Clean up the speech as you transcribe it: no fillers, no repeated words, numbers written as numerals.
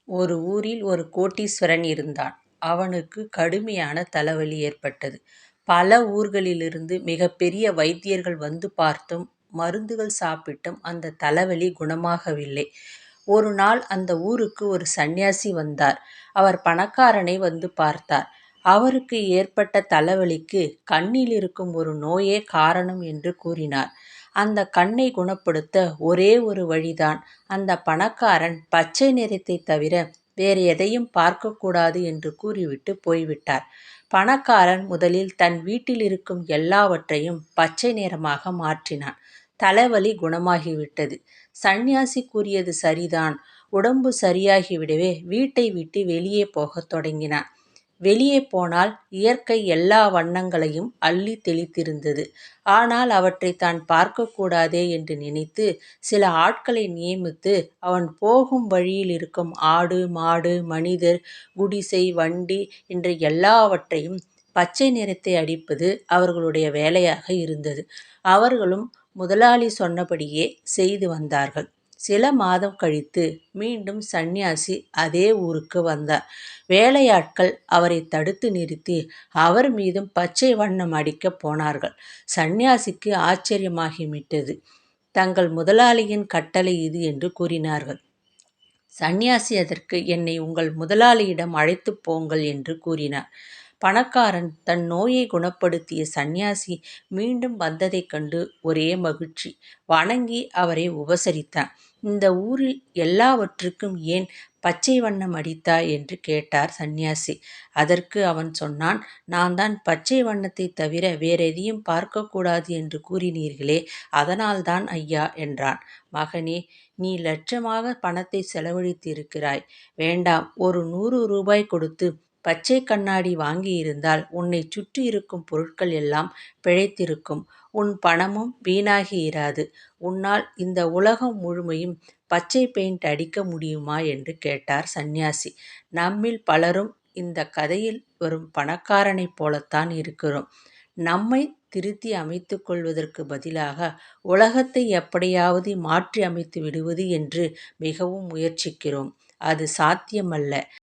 ஒரு ஊரில் ஒரு கோடீஸ்வரன் இருந்தான். அவனுக்கு கடுமையான தலைவலி ஏற்பட்டது. பல ஊர்களிலிருந்து மிகப்பெரிய வைத்தியர்கள் வந்து பார்த்தும் மருந்துகள் சாப்பிட்டும் அந்த தலைவலி குணமாகவில்லை. ஒரு நாள் அந்த ஊருக்கு ஒரு சந்நியாசி வந்தார். அவர் பணக்காரனை வந்து பார்த்தார். அவருக்கு ஏற்பட்ட தலைவலிக்கு கண்ணில் இருக்கும் ஒரு நோயே காரணம் என்று கூறினார். அந்த கண்ணை குணப்படுத்த ஒரே ஒரு வழிதான். அந்த பணக்காரன் பச்சை நிறத்தை தவிர வேறு எதையும் பார்க்கக்கூடாது என்று கூறிவிட்டு போய்விட்டார். பணக்காரன் முதலில் தன் வீட்டில் இருக்கும் எல்லாவற்றையும் பச்சை நிறமாக மாற்றினான். தலைவலி குணமாகிவிட்டது. சந்நியாசி கூறியது சரிதான். உடம்பு சரியாகிவிடவே வீட்டை விட்டு வெளியே போகத் தொடங்கினான். வெளியே போனால் இயற்கை எல்லா வண்ணங்களையும் அள்ளி தெளித்திருந்தது. ஆனால் அவற்றை தான் பார்க்கக்கூடாதே என்று நினைத்து சில ஆட்களை நியமித்து அவன் போகும் வழியில் இருக்கும் ஆடு, மாடு, மனிதர், குடிசை, வண்டி என்ற எல்லாவற்றையும் பச்சை நிறத்தை அடிப்பது அவர்களுடைய வேலையாக இருந்தது. அவர்களும் முதலாளி சொன்னபடியே செய்து வந்தார்கள். சில மாதம் கழித்து மீண்டும் சந்நியாசி அதே ஊருக்கு வந்தார். வேலையாட்கள் அவரை தடுத்து நிறுத்தி அவர் மீதும் பச்சை வண்ணம் அடிக்கப் போனார்கள். சந்நியாசிக்கு ஆச்சரியமாகிவிட்டது. தங்கள் முதலாளியின் கட்டளை இது என்று கூறினார்கள். சந்நியாசி அதற்கு, என்னை உங்கள் முதலாளியிடம் அழைத்துப் போங்கள் என்று கூறினார். பணக்காரன் தன் நோயை குணப்படுத்திய சந்நியாசி மீண்டும் வந்ததைக் கண்டு ஒரே மகிழ்ச்சி. வணங்கி அவரை உபசரித்தான். இந்த ஊரில் எல்லாவற்றுக்கும் ஏன் பச்சை வண்ணம் அடித்தாய் என்று கேட்டார் சந்நியாசி. அதற்கு அவன் சொன்னான், நான் தான் பச்சை வண்ணத்தை தவிர வேறெதையும் பார்க்கக்கூடாது என்று கூறினீர்களே, அதனால்தான் ஐயா என்றான். மகனே, நீ லட்சமாக பணத்தை செலவழித்திருக்கிறாய். வேண்டாம், ஒரு 100 ரூபாய் கொடுத்து பச்சை கண்ணாடி வாங்கியிருந்தால் உன்னை சுற்றி இருக்கும் பொருட்கள் எல்லாம் பிழைத்திருக்கும். உன் பணமும் வீணாகி இராது. உன்னால் இந்த உலகம் முழுமையும் பச்சை பெயிண்ட் அடிக்க முடியுமா என்று கேட்டார் சந்நியாசி. நம்மில் பலரும் இந்த கதையில் வரும் பணக்காரனைப் போலத்தான் இருக்கிறோம். நம்மை திருத்தி அமைத்துக் கொள்வதற்கு பதிலாக உலகத்தை எப்படியாவது மாற்றி அமைத்து விடுவது என்று மிகவும் முயற்சிக்கிறோம். அது சாத்தியமல்ல.